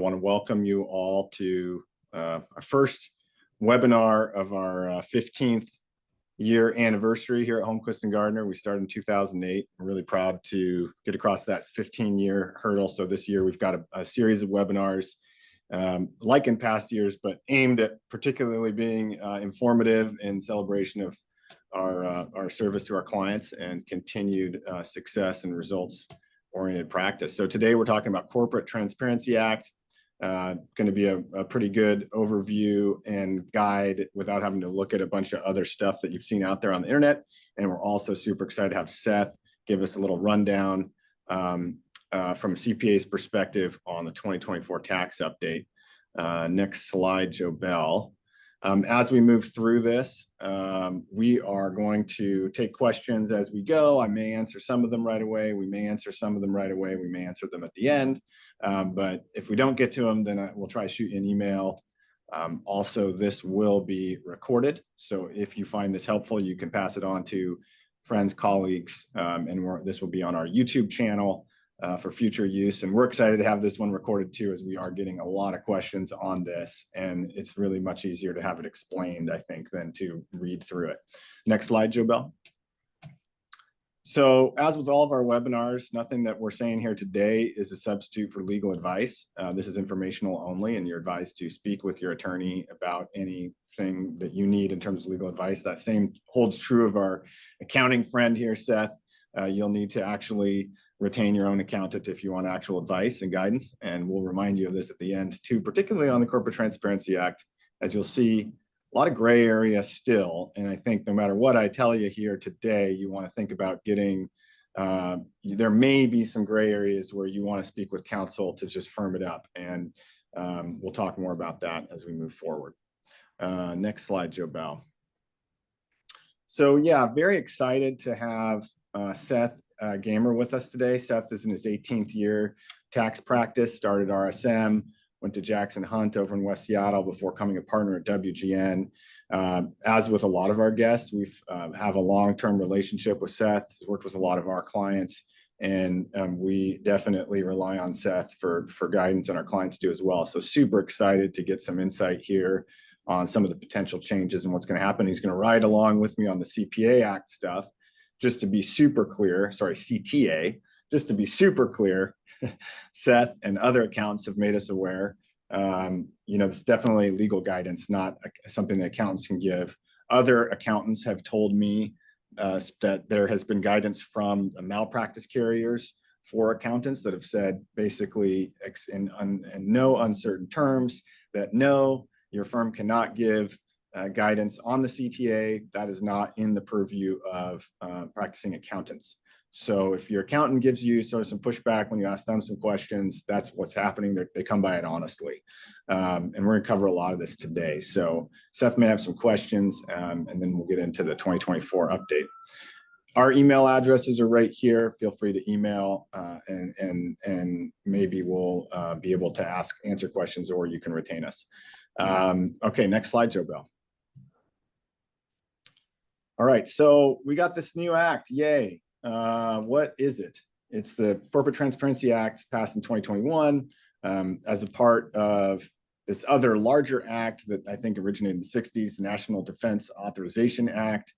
I want to welcome you all to our first webinar of our 15th year anniversary here at Holmquist & Gardner. We started in 2008. I'm really proud to get across that 15-year hurdle. So this year we've got a series of webinars like in past years, but aimed at particularly being informative in celebration of our service to our clients and continued success and results-oriented practice. So today we're talking about Corporate Transparency Act. Going to be a pretty good overview and guide without having to look at a bunch of other stuff that you've seen out there on the internet. And we're also super excited to have Seth give us a little rundown from CPA's perspective on the 2024 tax update. Next slide, Joe Bell. As we move through this, we are going to take questions as we go. I may answer some of them right away. We may answer some of them right away. We may answer them at the end. But if we don't get to them, then we'll try to shoot you an email. Also, this will be recorded. So if you find this helpful, you can pass it on to friends, colleagues, and this will be on our YouTube channel for future use. And we're excited to have this one recorded too, as we are getting a lot of questions on this. And it's really much easier to have it explained, I think, than to read through it. Next slide, Joe Bell. So as with all of our webinars, nothing that we're saying here today is a substitute for legal advice. This is informational only, and you're advised to speak with your attorney about anything that you need in terms of legal advice. That same holds true of our accounting friend here, Seth. You'll need to actually retain your own accountant if you want actual advice and guidance. And we'll remind you of this at the end too, particularly on the Corporate Transparency Act. As you'll see, a lot of gray area still. And I think no matter what I tell you here today, you want to think about getting, there may be some gray areas where you want to speak with counsel to just firm it up. And we'll talk more about that as we move forward. Next slide, Joe Bell. So yeah, very excited to have Seth Gemar with us today. Seth is in his 18th year tax practice, started RSM, went to Jackson Hunt over in West Seattle before becoming a partner at WGN. As with a lot of our guests, we have a long-term relationship with Seth. He's worked with a lot of our clients, and we definitely rely on Seth for guidance, and our clients do as well. So super excited to get some insight here on some of the potential changes and what's going to happen. He's going to ride along with me on the CPA Act stuff. Just to be super clear, sorry, CTA, just to be super clear, Seth and other accountants have made us aware. It's definitely legal guidance, not something that accountants can give. Other accountants have told me that there has been guidance from malpractice carriers for accountants that have said basically in no uncertain terms that no, your firm cannot give guidance on the CTA. That is not in the purview of practicing accountants. So if your accountant gives you sort of some pushback when you ask them some questions, that's what's happening. They come by it honestly. And we're going to cover a lot of this today. So Seth may have some questions, and then we'll get into the 2024 update. Our email addresses are right here. Feel free to email, and maybe we'll be able to answer questions, or you can retain us. Okay, next slide, Joe Bell. All right, so we got this new act, yay. What is it? It's the Corporate Transparency Act passed in 2021 as a part of this other larger act that I think originated in the 60s, the National Defense Authorization Act.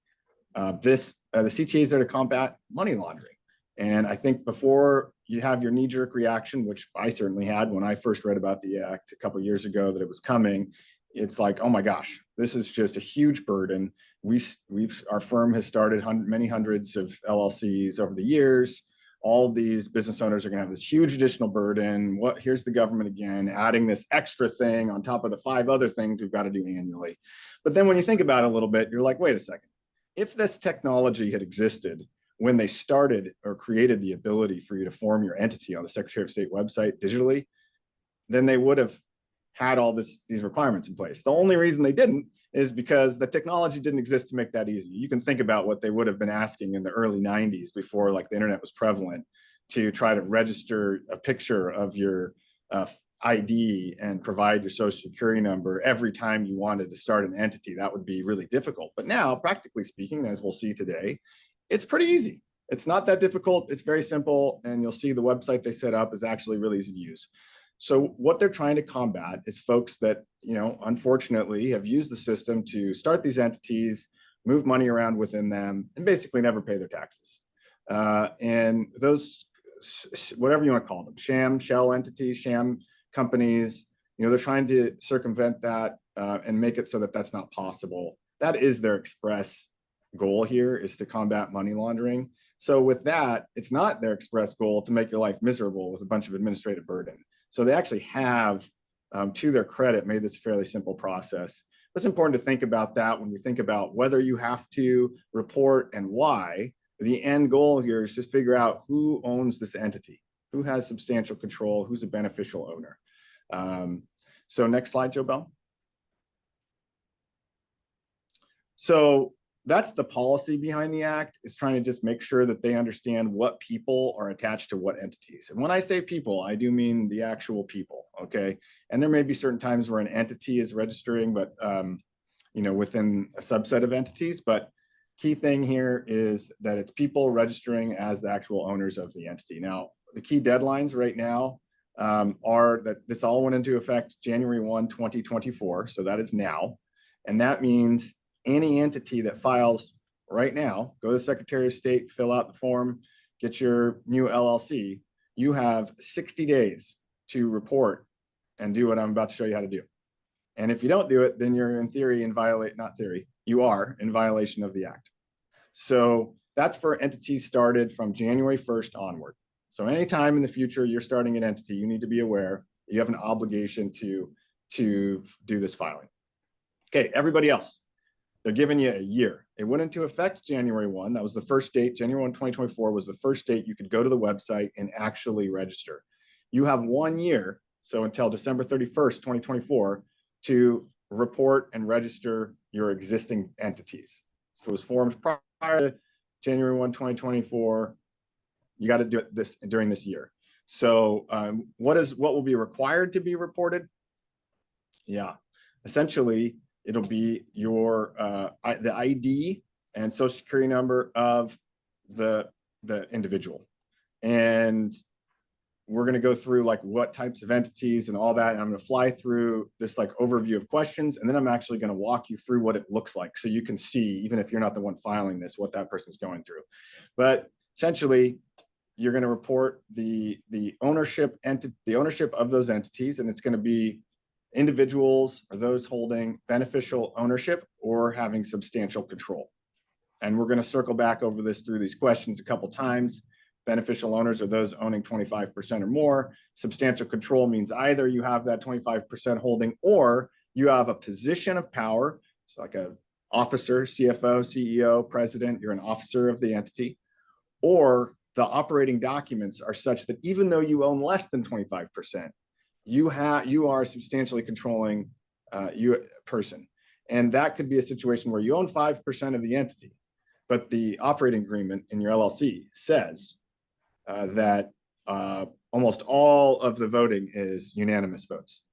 The CTA is there to combat money laundering. And I think before you have your knee-jerk reaction, which I certainly had when I first read about the act a couple of years ago that it was coming, it's like, oh my gosh, this is just a huge burden. Our firm has started many hundreds of LLCs over the years. All these business owners are going to have this huge additional burden. Here's the government again, adding this extra thing on top of the 5 other things we've got to do annually. But then when you think about it a little bit, you're like, wait a second. If this technology had existed when they started or created the ability for you to form your entity on the Secretary of State website digitally, then they would have had all these requirements in place. The only reason they didn't is because the technology didn't exist to make that easy. You can think about what they would have been asking in the early 90s before like the internet was prevalent to try to register a picture of your ID and provide your social security number every time you wanted to start an entity. That would be really difficult. But now, practically speaking, as we'll see today, it's pretty easy. It's not that difficult. It's very simple. And you'll see the website they set up is actually really easy to use. So what they're trying to combat is folks that, unfortunately have used the system to start these entities, move money around within them, and basically never pay their taxes. And those, whatever you want to call them, sham shell entities, sham companies, they're trying to circumvent that and make it so that that's not possible. That is their express goal here, is to combat money laundering. So with that, it's not their express goal to make your life miserable with a bunch of administrative burden. So they actually have, to their credit, made this a fairly simple process. It's important to think about that when we think about whether you have to report and why. The end goal here is just figure out who owns this entity, who has substantial control, who's a beneficial owner. So next slide, Joe Bell. So that's the policy behind the act, is trying to just make sure that they understand what people are attached to what entities. And when I say people, I do mean the actual people, okay? And there may be certain times where an entity is registering, but within a subset of entities. But key thing here is that it's people registering as the actual owners of the entity. Now, the key deadlines right now are that this all went into effect January 1, 2024. So that is now. And that means any entity that files right now, go to the Secretary of State, fill out the form, get your new LLC, you have 60 days to report and do what I'm about to show you how to do. And if you don't do it, then you're in theory you are in violation of the act. So that's for entities started from January 1st onward. So anytime in the future you're starting an entity, you need to be aware you have an obligation to do this filing. Okay, everybody else, they're giving you a year. It went into effect January 1. That was the first date. January 1, 2024 was the first date you could go to the website and actually register. You have 1 year, so until December 31st, 2024, to report and register your existing entities. So it was formed prior to January 1, 2024. You got to do this during this year. So what will be required to be reported? Yeah, essentially, it'll be your the ID and social security number of the individual. And we're going to go through like what types of entities and all that. And I'm going to fly through this like overview of questions. And then I'm actually going to walk you through what it looks like, so you can see, even if you're not the one filing this, what that person's going through. But essentially, you're going to report the ownership of those entities, and it's going to be individuals or those holding beneficial ownership or having substantial control. And we're going to circle back over this through these questions a couple times. Beneficial owners are those owning 25% or more. Substantial control means either you have that 25% holding, or you have a position of power. So like a officer, CFO, CEO, president, you're an officer of the entity, or the operating documents are such that even though you own less than 25%, you are substantially controlling person. And that could be a situation where you own 5% of the entity, but the operating agreement in your LLC says that almost all of the voting is unanimous votes.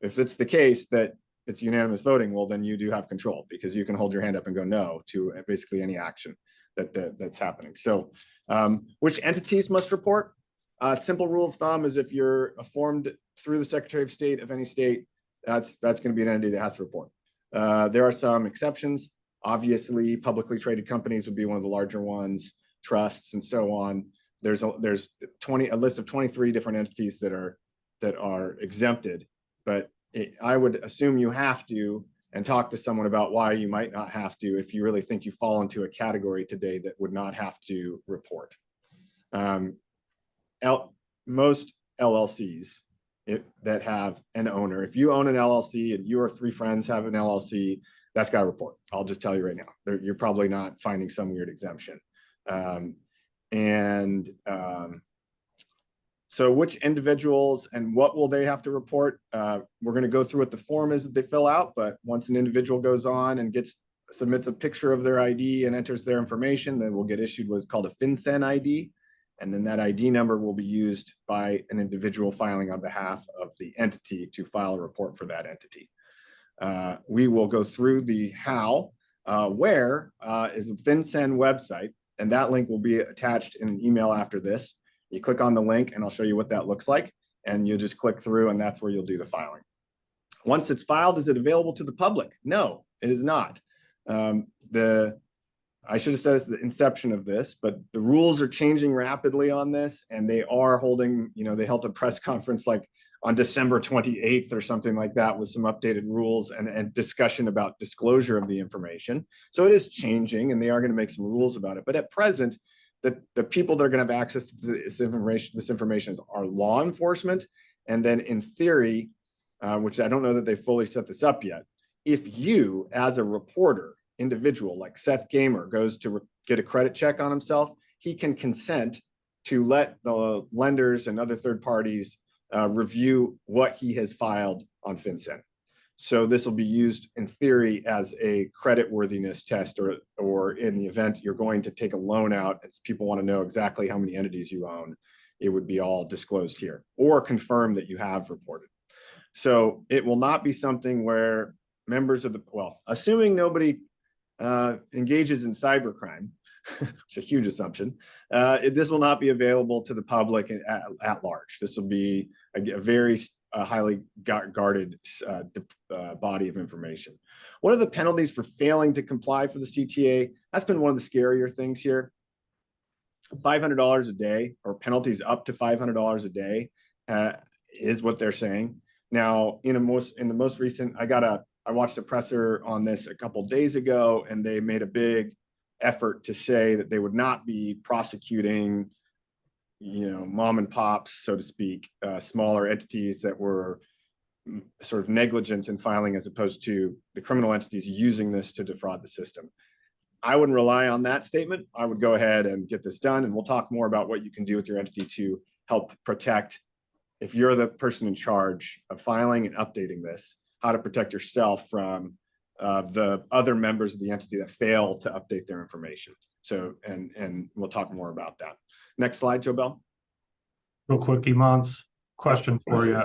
If it's the case that it's unanimous voting, well, then you do have control, because you can hold your hand up and go no to basically any action that's happening. So which entities must report? Simple rule of thumb is if you're formed through the Secretary of State of any state, that's going to be an entity that has to report. There are some exceptions. Obviously, publicly traded companies would be one of the larger ones, trusts and so on. There's a list of 23 different entities that are exempted, but I would assume you have to, and talk to someone about why you might not have to if you really think you fall into a category today that would not have to report. Most LLCs that have an owner, if you own an LLC and you or 3 friends have an LLC, that's got to report. I'll just tell you right now, you're probably not finding some weird exemption. So which individuals and what will they have to report? We're going to go through what the form is that they fill out, but once an individual goes on and submits a picture of their ID and enters their information, then we'll get issued what's called a FinCEN ID. And then that ID number will be used by an individual filing on behalf of the entity to file a report for that entity. We will go through the how, where is the FinCEN website, and that link will be attached in an email after this. You click on the link and I'll show you what that looks like. and you'll just click through, and that's where you'll do the filing. Once it's filed, is it available to the public? No, it is not. I should have said it's the inception of this, but the rules are changing rapidly on this, and they are holding, they held a press conference like on December 28th or something like that with some updated rules and discussion about disclosure of the information. So it is changing, and they are going to make some rules about it. But at present, the people that are going to have access to this information are law enforcement. And then in theory, which I don't know that they fully set this up yet, if you as a reporter individual like Seth Gemar goes to get a credit check on himself, he can consent to let the lenders and other third parties review what he has filed on FinCEN. So this will be used in theory as a creditworthiness test, or in the event you're going to take a loan out and people want to know exactly how many entities you own, it would be all disclosed here, or confirm that you have reported. So it will not be something where members of assuming nobody engages in cybercrime, which is a huge assumption, this will not be available to the public at large. This will be a very highly guarded body of information. What are the penalties for failing to comply for the CTA? That's been one of the scarier things here. $500 a day, or penalties up to $500 a day, is what they're saying. Now, in the most recent, I watched a presser on this a couple of days ago, and they made a big effort to say that they would not be prosecuting, mom and pops, so to speak, smaller entities that were sort of negligent in filing, as opposed to the criminal entities using this to defraud the system. I wouldn't rely on that statement. I would go ahead and get this done, and we'll talk more about what you can do with your entity to help protect, if you're the person in charge of filing and updating this, how to protect yourself from the other members of the entity that fail to update their information. So, and we'll talk more about that. Next slide, Joe Bell. Real quick, Iman's question for you.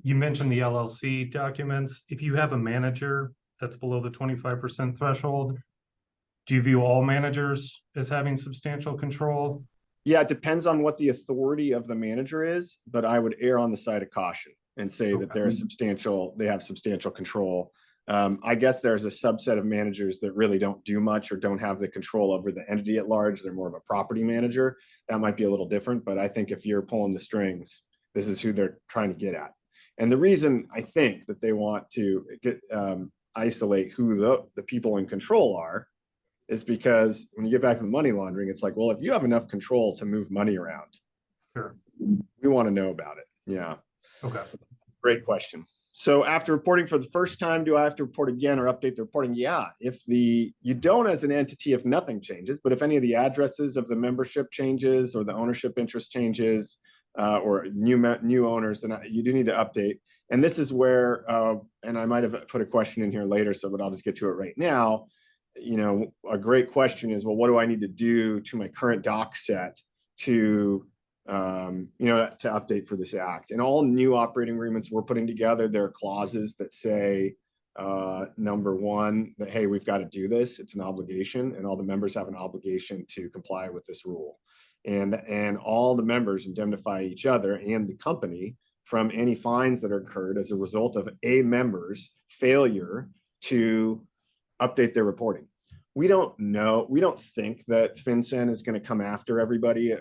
You mentioned the LLC documents. If you have a manager that's below the 25% threshold, do you view all managers as having substantial control? Yeah, it depends on what the authority of the manager is, but I would err on the side of caution and say that they have substantial control. I guess there's a subset of managers that really don't do much or don't have the control over the entity at large. They're more of a property manager. That might be a little different, but I think if you're pulling the strings, this is who they're trying to get at. And the reason I think that they want to isolate who the people in control are is because when you get back to the money laundering, it's like, well, if you have enough control to move money around, sure, we want to know about it. Yeah. Okay. Great question. So after reporting for the first time, do I have to report again or update the reporting? Yeah. If you don't as an entity, if nothing changes, but if any of the addresses of the membership changes or the ownership interest changes, or new owners, then you do need to update. And this is where, and I might have put a question in here later, but I'll just get to it right now. A great question is, well, what do I need to do to my current doc set to update for this act? And all new operating agreements we're putting together, there are clauses that say, number one, that, hey, we've got to do this. It's an obligation, and all the members have an obligation to comply with this rule. And all the members indemnify each other and the company from any fines that are incurred as a result of a member's failure to update their reporting. We don't think that FinCEN is going to come after everybody,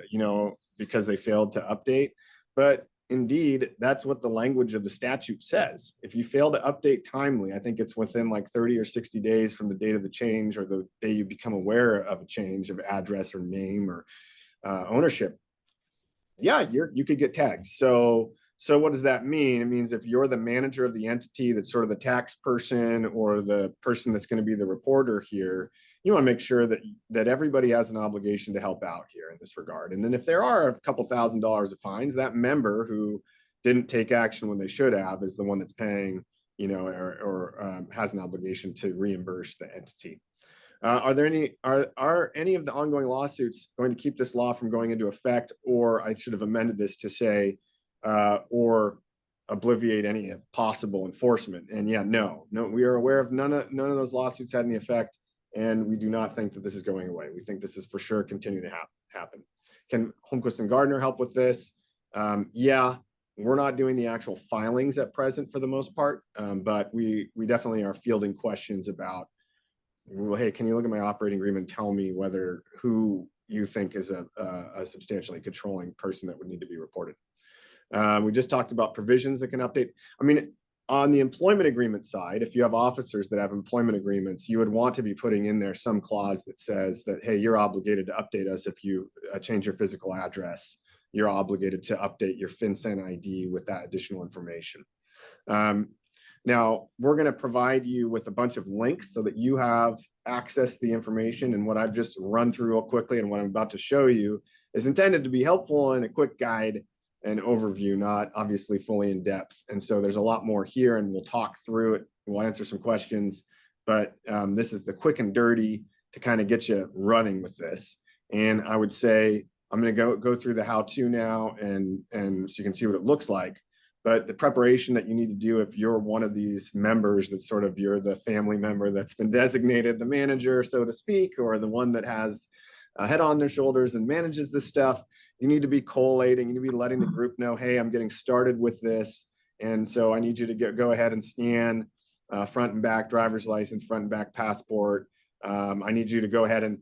because they failed to update. But indeed, that's what the language of the statute says. If you fail to update timely, I think it's within like 30 or 60 days from the date of the change or the day you become aware of a change of address or name or ownership. Yeah, you could get tagged. So what does that mean? It means if you're the manager of the entity that's sort of the tax person or the person that's going to be the reporter here, you want to make sure that everybody has an obligation to help out here in this regard. And then if there are a couple $1,000s of fines, that member who didn't take action when they should have is the one that's paying, or has an obligation to reimburse the entity. Are any of the ongoing lawsuits going to keep this law from going into effect? Or I should have amended this to say, or obliviate any possible enforcement. And yeah, no, we are aware of none of those lawsuits had any effect, and we do not think that this is going away. We think this is for sure continuing to happen. Can Holmquist and Gardner help with this? Yeah, we're not doing the actual filings at present for the most part, but we definitely are fielding questions about, well, hey, can you look at my operating agreement and tell me who you think is a substantially controlling person that would need to be reported. We just talked about provisions that can update. I mean, on the employment agreement side, if you have officers that have employment agreements, you would want to be putting in there some clause that says that, hey, you're obligated to update us if you change your physical address. You're obligated to update your FinCEN ID with that additional information. Now, we're going to provide you with a bunch of links so that you have access to the information. And what I've just run through real quickly and what I'm about to show you is intended to be helpful and a quick guide and overview, not obviously fully in depth. And so there's a lot more here, and we'll talk through it. We'll answer some questions, but this is the quick and dirty to kind of get you running with this. And I would say I'm going to go through the how-to now, and so you can see what it looks like. But the preparation that you need to do if you're one of these members that sort of you're the family member that's been designated the manager, so to speak, or the one that has a head on their shoulders and manages this stuff, you need to be collating, you need to be letting the group know, hey, I'm getting started with this. And so I need you to go ahead and scan front and back driver's license, front and back passport. I need you to go ahead and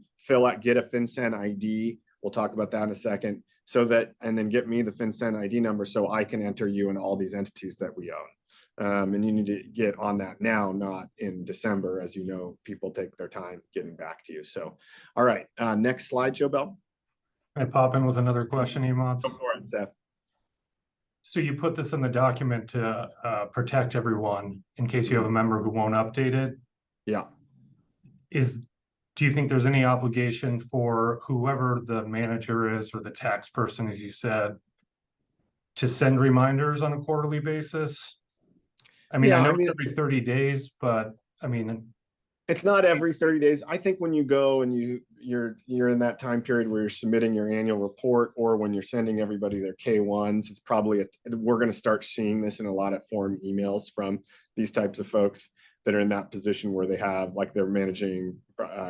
get a FinCEN ID. We'll talk about that in a second. So that, and then get me the FinCEN ID number so I can enter you in all these entities that we own. And you need to get on that now, not in December. As you know, people take their time getting back to you. So, all right, next slide, Joe Bell. Can I pop in with another question, Emons? Go for it, Seth. So you put this in the document to protect everyone in case you have a member who won't update it. Yeah. Do you think there's any obligation for whoever the manager is or the tax person, as you said, to send reminders on a quarterly basis? I mean, Yeah, I know it's every 30 days, but I mean, it's not every 30 days. I think when you go and you're in that time period where you're submitting your annual report, or when you're sending everybody their K1s, it's probably we're going to start seeing this in a lot of form emails from these types of folks that are in that position where they have, like, they're managing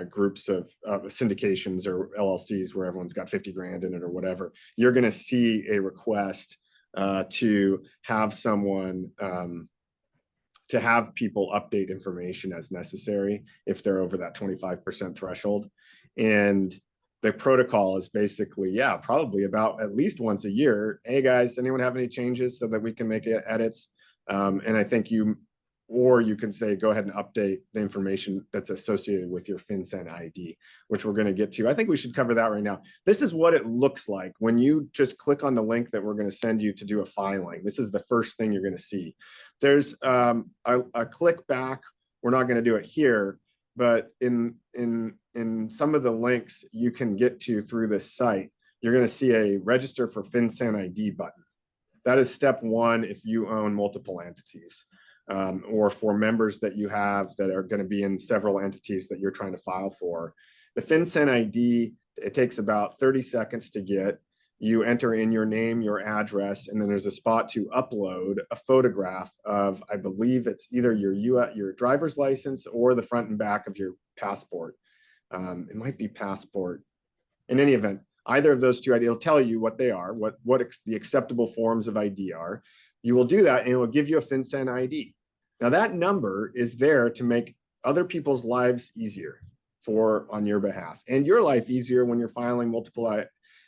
groups of syndications or LLCs where everyone's got 50 grand in it or whatever. You're going to see a request to have someone to have people update information as necessary if they're over that 25% threshold. And the protocol is basically, yeah, probably about at least once a year. Hey guys, anyone have any changes so that we can make edits? And I think you can say, go ahead and update the information that's associated with your FinCEN ID, which we're going to get to. I think we should cover that right now. This is what it looks like when you just click on the link that we're going to send you to do a filing. This is the first thing you're going to see. There's a click back. We're not going to do it here, but in some of the links you can get to through this site, you're going to see a register for FinCEN ID button. That is step one if you own multiple entities. Or for members that you have that are going to be in several entities that you're trying to file for. The FinCEN ID, it takes about 30 seconds to get. You enter in your name, your address, and then there's a spot to upload a photograph of, I believe it's either your driver's license or the front and back of your passport. It might be passport. In any event, either of those two, it'll tell you what they are, what the acceptable forms of ID are. You will do that and it will give you a FinCEN ID. Now that number is there to make other people's lives easier on your behalf, and your life easier when you're filing multiple.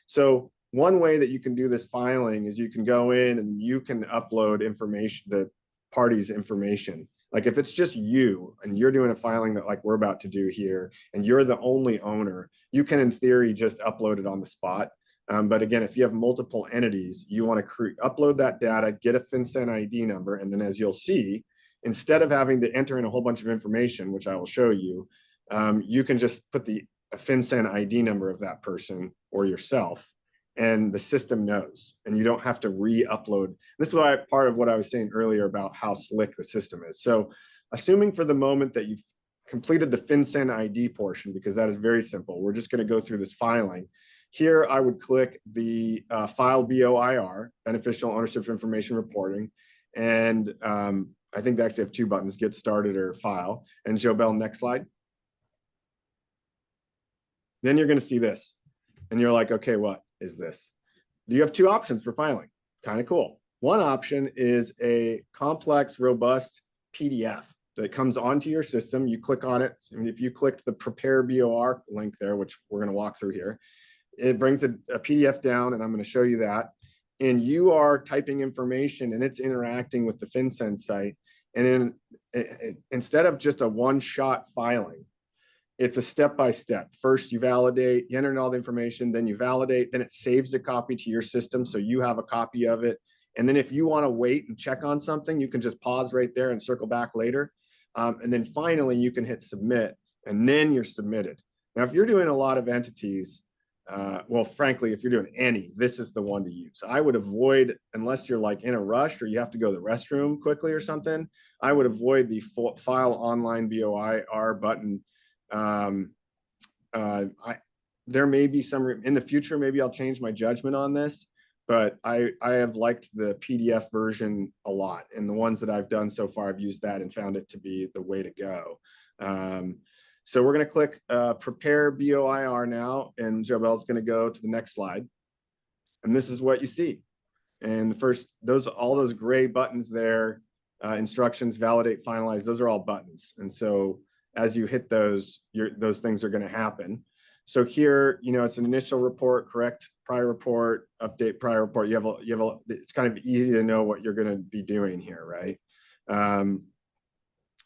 So one way that you can do this filing is you can go in and you can upload information, the party's information. Like if it's just you and you're doing a filing that like we're about to do here, and you're the only owner, you can in theory just upload it on the spot. But again, if you have multiple entities, you want to upload that data, get a FinCEN ID number, and then as you'll see, instead of having to enter in a whole bunch of information, which I will show you, you can just put the FinCEN ID number of that person or yourself, and the system knows, and you don't have to re-upload. This is why part of what I was saying earlier about how slick the system is. So assuming for the moment that you've completed the FinCEN ID portion, because that is very simple, we're just going to go through this filing. Here, I would click the File BOIR, Beneficial Ownership Information Reporting, and I think they actually have two buttons, Get Started or File. And Joe Bell, next slide. Then you're going to see this, and you're like, okay, what is this? You have two options for filing. Kind of cool. One option is a complex, robust PDF that comes onto your system. You click on it. And if you click the Prepare BOR link there, which we're going to walk through here, it brings a PDF down, and I'm going to show you that. And you are typing information, and it's interacting with the FinCEN site. And then instead of just a one-shot filing, it's a step-by-step. First, you validate, you enter in all the information, then you validate, then it saves a copy to your system, so you have a copy of it. And then if you want to wait and check on something, you can just pause right there and circle back later. And then finally, you can hit submit, and then you're submitted. Now, if you're doing a lot of entities, well, frankly, if you're doing any, this is the one to use. I would avoid, unless you're like in a rush or you have to go to the restroom quickly or something, I would avoid the file online BOIR button. There may be some in the future, maybe I'll change my judgment on this, but I have liked the PDF version a lot. And the ones that I've done so far, I've used that and found it to be the way to go. So we're going to click Prepare BOIR now, and Jobel's going to go to the next slide. And this is what you see. And the first, all those gray buttons there, instructions, validate, finalize, those are all buttons. And so as you hit those, those things are going to happen. So here, it's an initial report, correct prior report, update prior report. It's kind of easy to know what you're going to be doing here, right?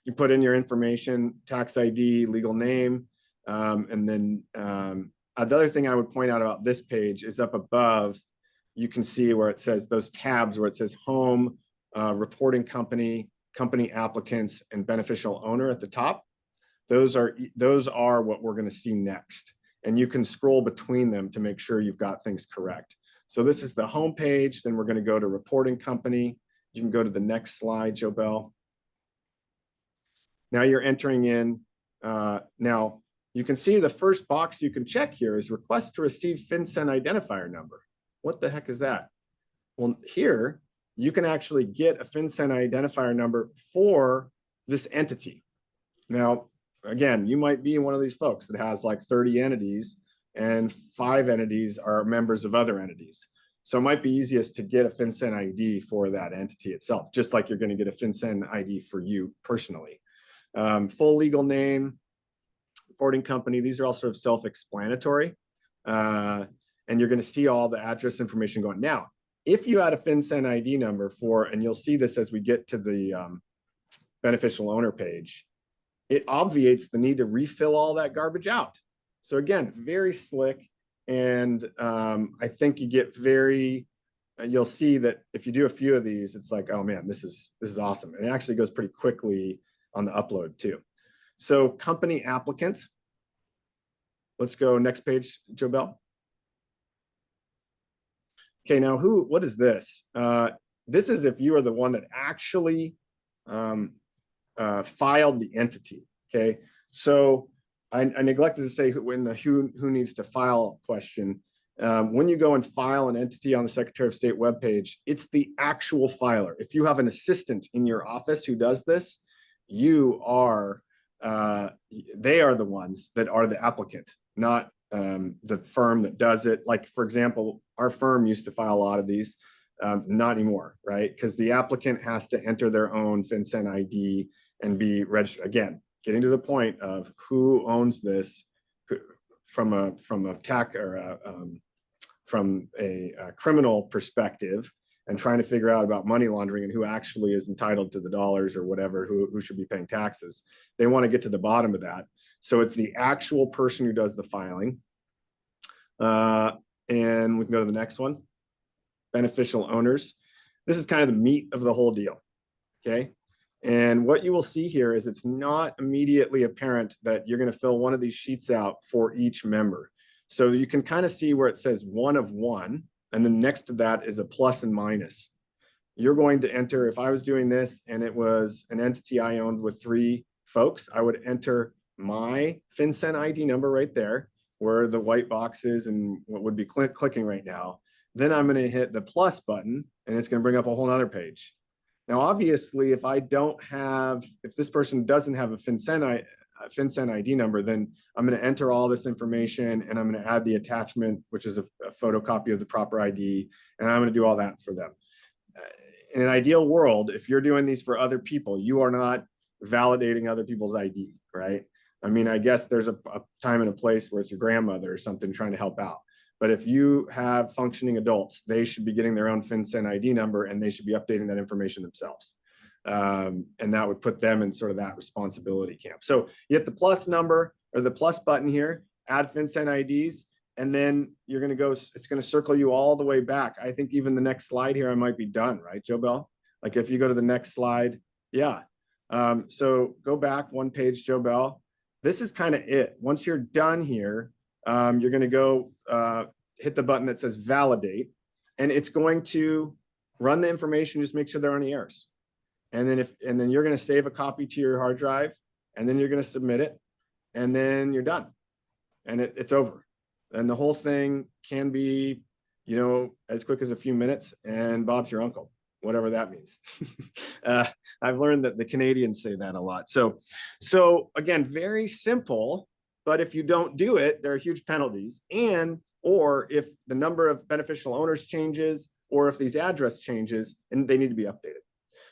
You put in your information, tax ID, legal name, and then the other thing I would point out about this page is up above, you can see where it says those tabs where it says home, reporting company, company applicants, and beneficial owner at the top. Those are what we're going to see next. And you can scroll between them to make sure you've got things correct. So this is the home page. Then we're going to go to reporting company. You can go to the next slide, Jobel. Now you're entering in. Now you can see the first box you can check here is request to receive FinCEN identifier number. What the heck is that? Well, here you can actually get a FinCEN identifier number for this entity. Now, again, you might be one of these folks that has like 30 entities and 5 entities are members of other entities. So it might be easiest to get a FinCEN ID for that entity itself, just like you're going to get a FinCEN ID for you personally. Full legal name, reporting company, these are all sort of self-explanatory. And you're going to see all the address information going. Now, if you had a FinCEN ID number for, and you'll see this as we get to the beneficial owner page, it obviates the need to refill all that garbage out. So again, very slick. And I think you get you'll see that if you do a few of these, it's like, oh man, this is awesome. And it actually goes pretty quickly on the upload too. So company applicants. Let's go next page, Jobel. Okay, now what is this? This is if you are the one that actually filed the entity. Okay, so I neglected to say when the who needs to file question. When you go and file an entity on the Secretary of State webpage, it's the actual filer. If you have an assistant in your office who does this, they are the ones that are the applicant, not the firm that does it. Like, for example, our firm used to file a lot of these, not anymore, right? Because the applicant has to enter their own FinCEN ID and be registered. Again, getting to the point of who owns this from a criminal perspective, and trying to figure out about money laundering and who actually is entitled to the dollars or whatever, who should be paying taxes. They want to get to the bottom of that. So it's the actual person who does the filing. And we can go to the next one. Beneficial owners. This is kind of the meat of the whole deal. Okay. And what you will see here is it's not immediately apparent that you're going to fill one of these sheets out for each member. So you can kind of see where it says 1 of 1, and then next to that is a plus and minus. You're going to enter, if I was doing this and it was an entity I owned with 3 folks, I would enter my FinCEN ID number right there, where the white box is and what would be clicking right now. Then I'm going to hit the plus button, and it's going to bring up a whole other page. Now, obviously, if this person doesn't have a FinCEN ID number, then I'm going to enter all this information, and I'm going to add the attachment, which is a photocopy of the proper ID, and I'm going to do all that for them. in an ideal world, if you're doing these for other people, you are not validating other people's ID, right? I mean, I guess there's a time and a place where it's your grandmother or something trying to help out. But if you have functioning adults, they should be getting their own FinCEN ID number, and they should be updating that information themselves. And that would put them in sort of that responsibility camp. So you hit the plus number or the plus button here, add FinCEN IDs, and then you're going to go, it's going to circle you all the way back. I think even the next slide here, I might be done, right, Joe Bell? Like if you go to the next slide, yeah. So go back one page, Joe Bell. This is kind of it. Once you're done here, you're going to go hit the button that says validate, and it's going to run the information, just make sure there aren't any errors. And then you're going to save a copy to your hard drive, and then you're going to submit it, and then you're done, and it's over. And the whole thing can be, as quick as a few minutes, and Bob's your uncle, whatever that means. I've learned that the Canadians say that a lot. So again, very simple, but if you don't do it, there are huge penalties. Or if the number of beneficial owners changes, or if these address changes, and they need to be updated.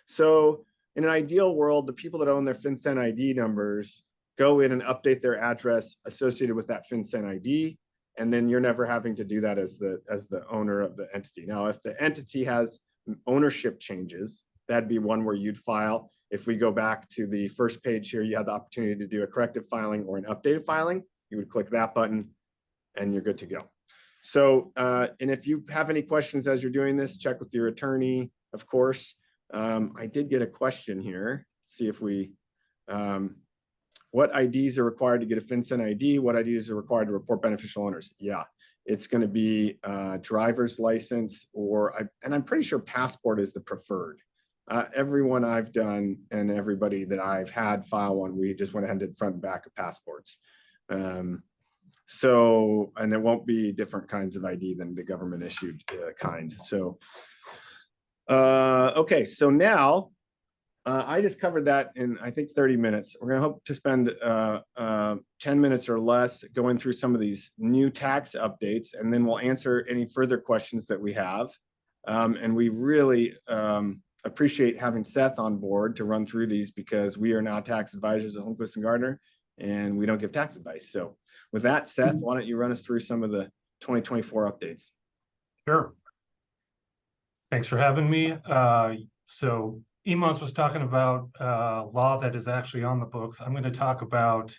So in an ideal world, the people that own their FinCEN ID numbers go in and update their address associated with that FinCEN ID, and then you're never having to do that as the owner of the entity. Now, if the entity has ownership changes, that'd be one where you'd file. If we go back to the first page here, you have the opportunity to do a corrective filing or an updated filing. You would click that button, and you're good to go. So, and if you have any questions as you're doing this, check with your attorney, of course. I did get a question here. See if we, what IDs are required to get a FinCEN ID? What IDs are required to report beneficial owners? Yeah, it's going to be driver's license, and I'm pretty sure passport is the preferred. Everyone I've done and everybody that I've had file one, we just went ahead and did front and back of passports. So, and there won't be different kinds of ID than the government issued kind. So, okay, so now I just covered that in, I think, 30 minutes. We're going to hope to spend 10 minutes or less going through some of these new tax updates, and then we'll answer any further questions that we have. And we really appreciate having Seth on board to run through these, because we are now tax advisors at Holmquist and Gardner, and we don't give tax advice. So with that, Seth, why don't you run us through some of the 2024 updates? Sure. Thanks for having me. So Emons was talking about law that is actually on the books. I'm going to talk about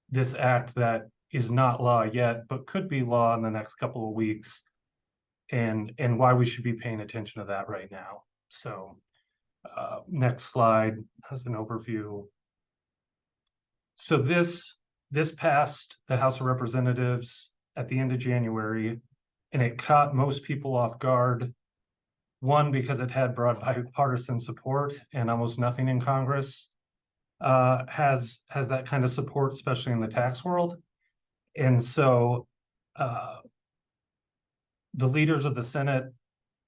this act that is not law yet, but could be law in the next couple of weeks, and why we should be paying attention to that right now. So next slide has an overview. So this passed the House of Representatives at the end of January, and it caught most people off guard. One, because it had broad bipartisan support, and almost nothing in Congress has that kind of support, especially in the tax world. And so the leaders of the Senate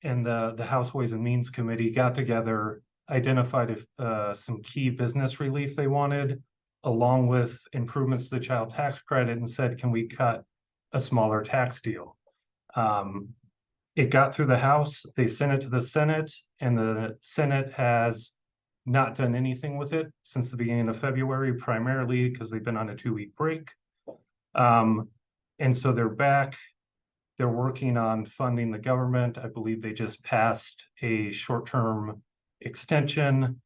and the House Ways and Means Committee got together, identified some key business relief they wanted, along with improvements to the child tax credit, and said, can we cut a smaller tax deal? It got through the House, they sent it to the Senate, and the Senate has not done anything with it since the beginning of February, primarily because they've been on a 2-week break. And so they're back. They're working on funding the government. I believe they just passed a short-term extension,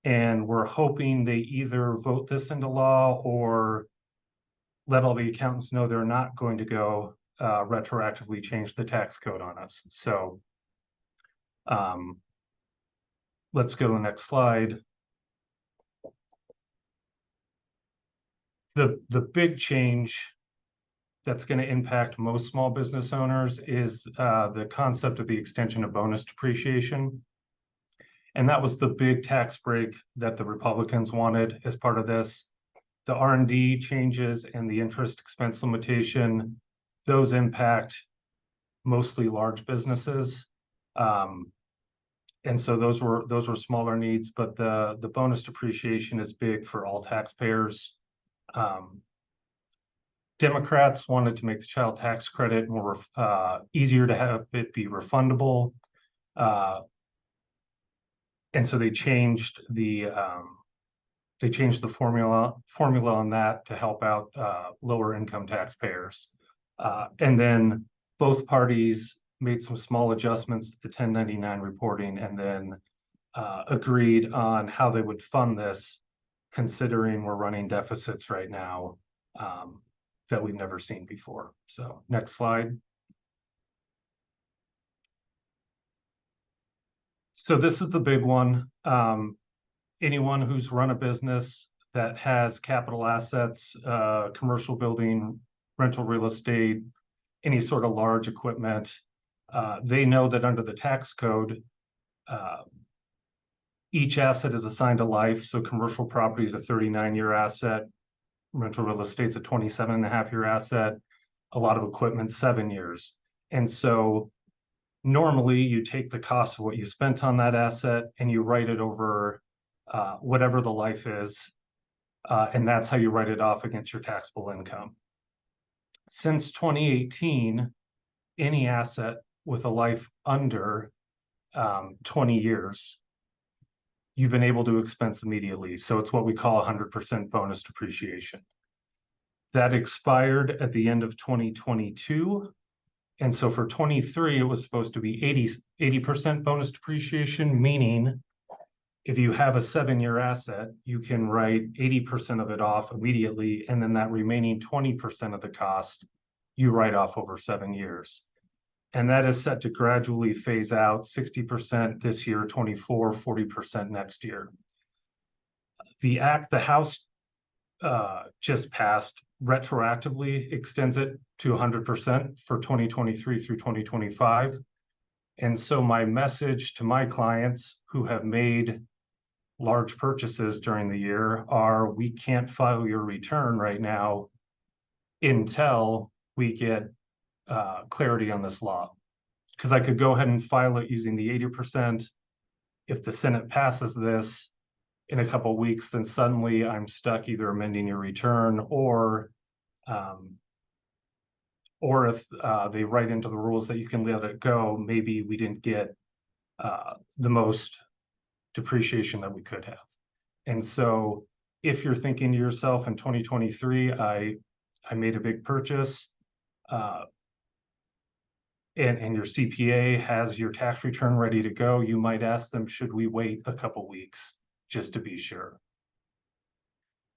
and we're hoping they either vote this into law or let all the accountants know they're not going to go retroactively change the tax code on us. So let's go to the next slide. The big change that's going to impact most small business owners is the concept of the extension of bonus depreciation. And that was the big tax break that the Republicans wanted as part of this. The R&D changes and the interest expense limitation, those impact mostly large businesses. And so those were smaller needs, but the bonus depreciation is big for all taxpayers. Democrats wanted to make the child tax credit more easier to have it be refundable. And so they changed the formula on that to help out lower income taxpayers. And then both parties made some small adjustments to the 1099 reporting, and then agreed on how they would fund this, considering we're running deficits right now that we've never seen before. So next slide. So this is the big one. Anyone who's run a business that has capital assets, commercial building, rental real estate, any sort of large equipment, they know that under the tax code, each asset is assigned a life. So commercial property is a 39-year asset, rental real estate's a 27.5-year asset, a lot of equipment 7 years. And so normally you take the cost of what you spent on that asset and you write it over whatever the life is, and that's how you write it off against your taxable income. Since 2018, any asset with a life under 20 years, you've been able to expense immediately. So it's what we call 100% bonus depreciation. That expired at the end of 2022. And so for 23, it was supposed to be 80% bonus depreciation, meaning if you have a 7-year asset, you can write 80% of it off immediately, and then that remaining 20% of the cost, you write off over 7 years. And that is set to gradually phase out 60% this year, 24, 40% next year. The House just passed retroactively extends it to 100% for 2023 through 2025. And so my message to my clients who have made large purchases during the year are, we can't file your return right now until we get clarity on this law. Because I could go ahead and file it using the 80%. If the Senate passes this in a couple of weeks, then suddenly I'm stuck either amending your return or if they write into the rules that you can let it go, maybe we didn't get the most depreciation that we could have. And so if you're thinking to yourself in 2023, I made a big purchase, and your CPA has your tax return ready to go, you might ask them, should we wait a couple weeks just to be sure?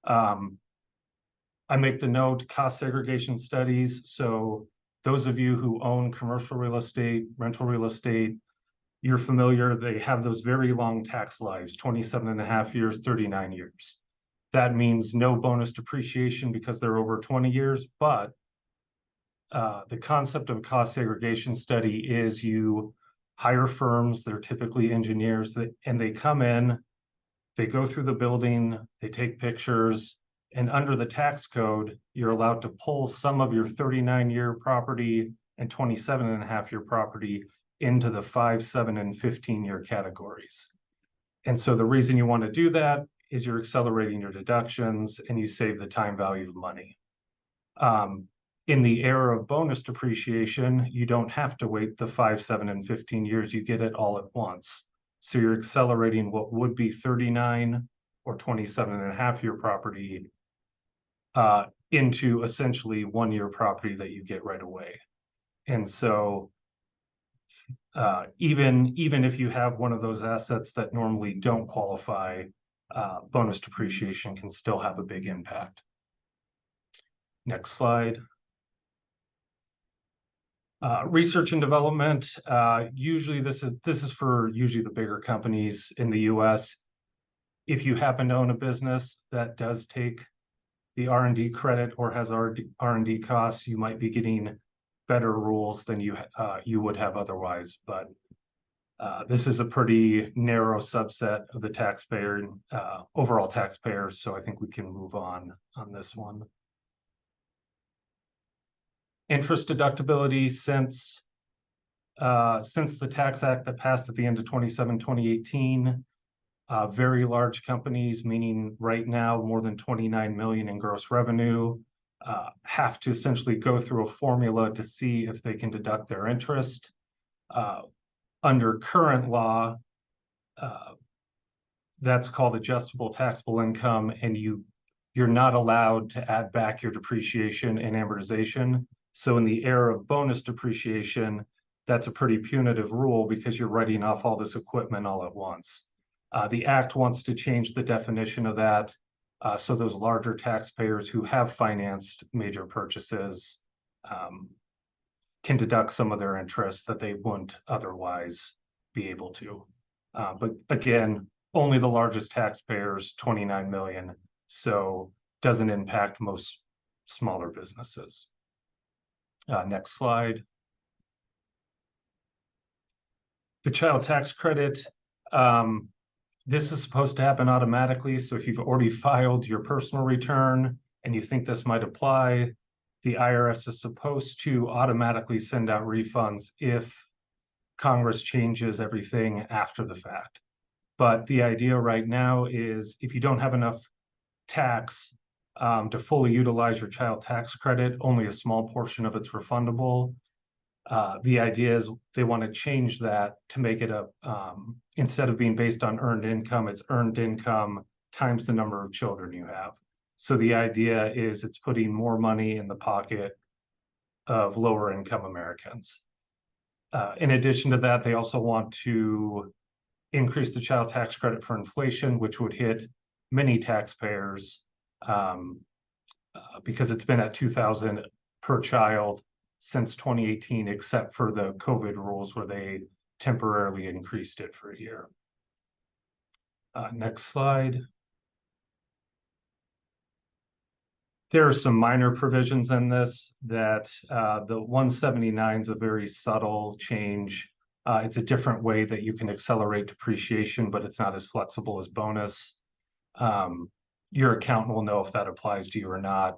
I make the note, cost segregation studies. So those of you who own commercial real estate, rental real estate, you're familiar, they have those very long tax lives, 27.5 years, 39 years. That means no bonus depreciation because they're over 20 years, but the concept of a cost segregation study is you hire firms, they're typically engineers, and they come in, they go through the building, they take pictures, and under the tax code, you're allowed to pull some of your 39-year property and 27.5-year property into the 5, 7, and 15-year categories. And so the reason you want to do that is you're accelerating your deductions and you save the time value of money. In the era of bonus depreciation, you don't have to wait the 5, 7, and 15 years. You get it all at once. So you're accelerating what would be 39 or 27.5-year property into essentially 1-year property that you get right away. And so even if you have one of those assets that normally don't qualify, bonus depreciation can still have a big impact. Next slide. Research and development. Usually this is for usually the bigger companies in the US. If you happen to own a business that does take the R&D credit or has R&D costs, you might be getting better rules than you would have otherwise. But this is a pretty narrow subset of the taxpayer, overall taxpayers. So I think we can move on this one. Interest deductibility since the Tax Act that passed at the end of 2018, very large companies, meaning right now more than 29 million in gross revenue, have to essentially go through a formula to see if they can deduct their interest. under current law, that's called adjustable taxable income, and you're not allowed to add back your depreciation and amortization. So in the era of bonus depreciation, that's a pretty punitive rule because you're writing off all this equipment all at once. The Act wants to change the definition of that, so those larger taxpayers who have financed major purchases can deduct some of their interest that they wouldn't otherwise be able to. But again, only the largest taxpayers, 29 million, so doesn't impact most smaller businesses. Next slide. The child tax credit, this is supposed to happen automatically. So if you've already filed your personal return and you think this might apply, the IRS is supposed to automatically send out refunds if Congress changes everything after the fact. But the idea right now is if you don't have enough tax to fully utilize your child tax credit, only a small portion of it's refundable. The idea is they want to change that to make it instead of being based on earned income, it's earned income times the number of children you have. So the idea is it's putting more money in the pocket of lower income Americans. In addition to that, they also want to increase the child tax credit for inflation, which would hit many taxpayers because it's been at $2,000 per child since 2018, except for the COVID rules where they temporarily increased it for a year. Next slide. There are some minor provisions in this that the 179 is a very subtle change. It's a different way that you can accelerate depreciation, but it's not as flexible as bonus. Your accountant will know if that applies to you or not.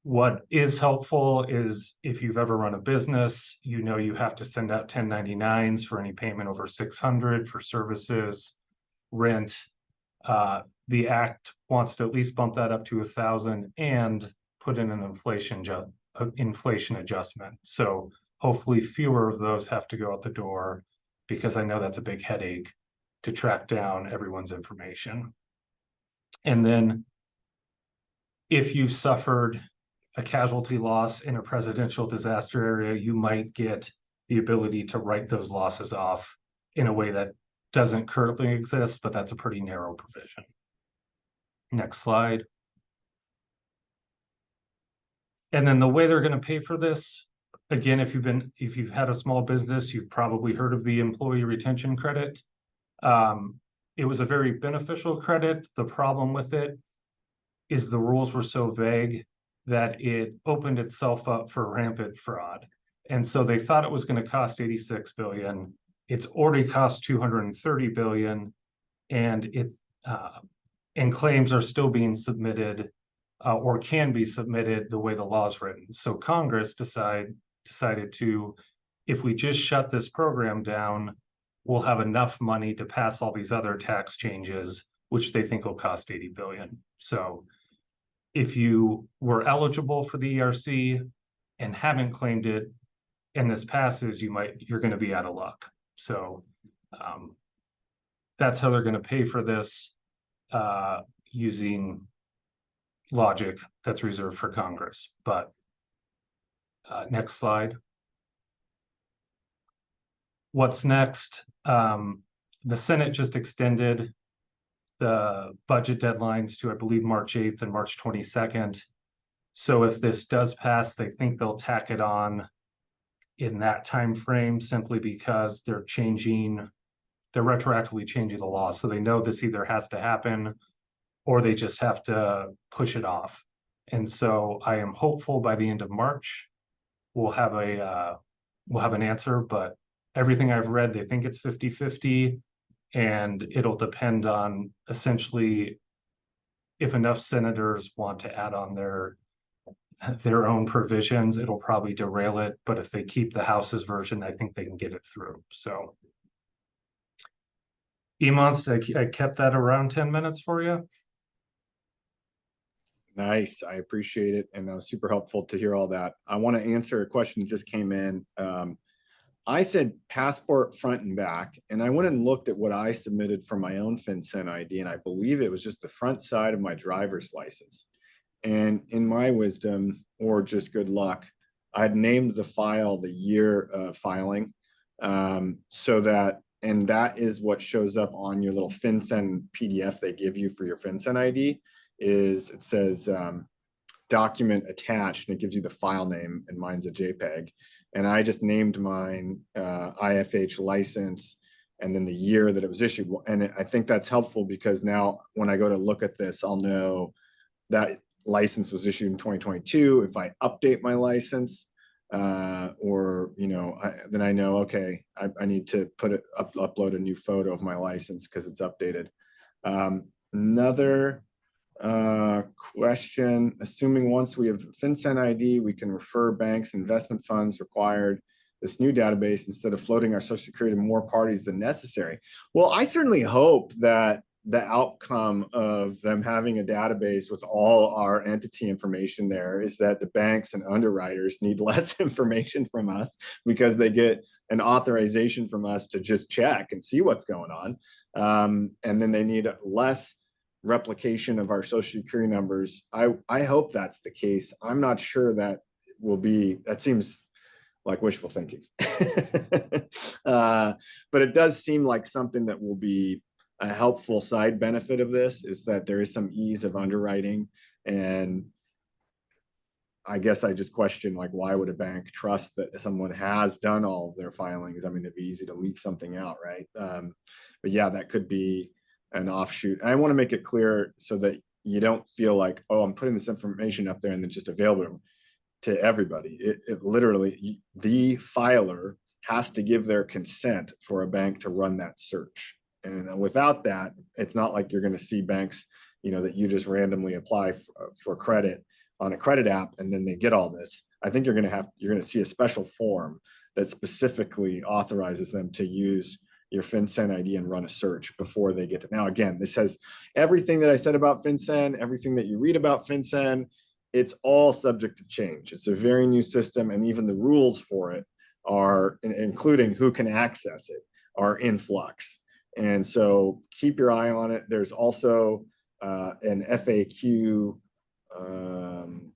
What is helpful is if you've ever run a business, you know you have to send out 1099s for any payment over 600 for services, rent. The Act wants to at least bump that up to 1,000 and put in an inflation adjustment. So hopefully fewer of those have to go out the door, because I know that's a big headache to track down everyone's information. And then if you suffered a casualty loss in a presidential disaster area, you might get the ability to write those losses off in a way that doesn't currently exist, but that's a pretty narrow provision. Next slide. And then the way they're going to pay for this, again, if you've had a small business, you've probably heard of the employee retention credit. It was a very beneficial credit. The problem with it is the rules were so vague that it opened itself up for rampant fraud. And so they thought it was going to cost 86 billion. It's already cost 230 billion, and claims are still being submitted or can be submitted the way the law is written. So Congress decided to, if we just shut this program down, we'll have enough money to pass all these other tax changes, which they think will cost 80 billion. So if you were eligible for the ERC and haven't claimed it, and this passes, you're going to be out of luck. So that's how they're going to pay for this, using logic that's reserved for Congress. But next slide. What's next? The Senate just extended the budget deadlines to, I believe, March 8th and March 22nd. So if this does pass, they think they'll tack it on in that time frame, simply because they're retroactively changing the law. So they know this either has to happen or they just have to push it off. And so I am hopeful by the end of March we'll have an answer, but everything I've read, they think it's 50-50, and it'll depend on essentially if enough senators want to add on their own provisions, it'll probably derail it. But if they keep the House's version, I think they can get it through. So Emonst, I kept that around 10 minutes for you. Nice. I appreciate it. And that was super helpful to hear all that. I want to answer a question that just came in. I said passport front and back, and I went and looked at what I submitted for my own FinCEN ID, and I believe it was just the front side of my driver's license. And in my wisdom, or just good luck, I'd named the file the year of filing, so that, and that is what shows up on your little FinCEN PDF they give you for your FinCEN ID. Is it says document attached, and it gives you the file name, and mine's a JPEG. And I just named mine IFH license and then the year that it was issued. And I think that's helpful because now when I go to look at this, I'll know that license was issued in 2022. If I update my license, or, you know, then I know, okay, I need to upload a new photo of my license because it's updated. Another question, assuming once we have FinCEN ID, we can refer banks, investment funds required this new database instead of floating our social security to more parties than necessary. Well, I certainly hope that the outcome of them having a database with all our entity information there is that the banks and underwriters need less information from us because they get an authorization from us to just check and see what's going on. And then they need less replication of our social security numbers. I hope that's the case. I'm not sure that will be, that seems like wishful thinking. But it does seem like something that will be a helpful side benefit of this, is that there is some ease of underwriting. And I guess I just question, like, why would a bank trust that someone has done all of their filings? I mean, it'd be easy to leave something out, right? But yeah, that could be an offshoot. And I want to make it clear so that you don't feel like, oh, I'm putting this information up there and then just available to everybody. It literally, the filer has to give their consent for a bank to run that search. And without that, it's not like you're going to see banks, you know, that you just randomly apply for credit on a credit app and then they get all this. I think you're going to see a special form that specifically authorizes them to use your FinCEN ID and run a search before they get to. Now, again, this has everything that I said about FinCEN, everything that you read about FinCEN, it's all subject to change. It's a very new system, and even the rules for it are, including who can access it, are in flux. And so keep your eye on it. There's also an FAQ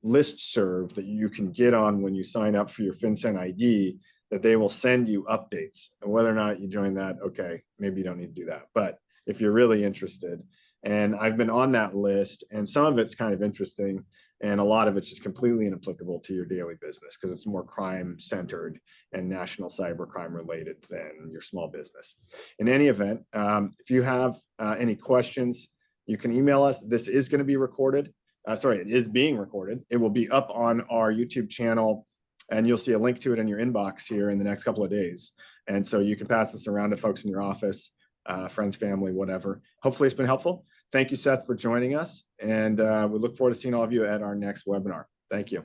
listserv that you can get on when you sign up for your FinCEN ID, that they will send you updates. And whether or not you join that, okay, maybe you don't need to do that. But if you're really interested, and I've been on that list, and some of it's kind of interesting, and a lot of it's just completely inapplicable to your daily business because it's more crime centered and national cyber crime related than your small business. In any event, if you have any questions, you can email us. This is going to be recorded. Sorry, it is being recorded. It will be up on our YouTube channel, and you'll see a link to it in your inbox here in the next couple of days. And so you can pass this around to folks in your office, friends, family, whatever. Hopefully it's been helpful. Thank you, Seth, for joining us. And we look forward to seeing all of you at our next webinar. Thank you.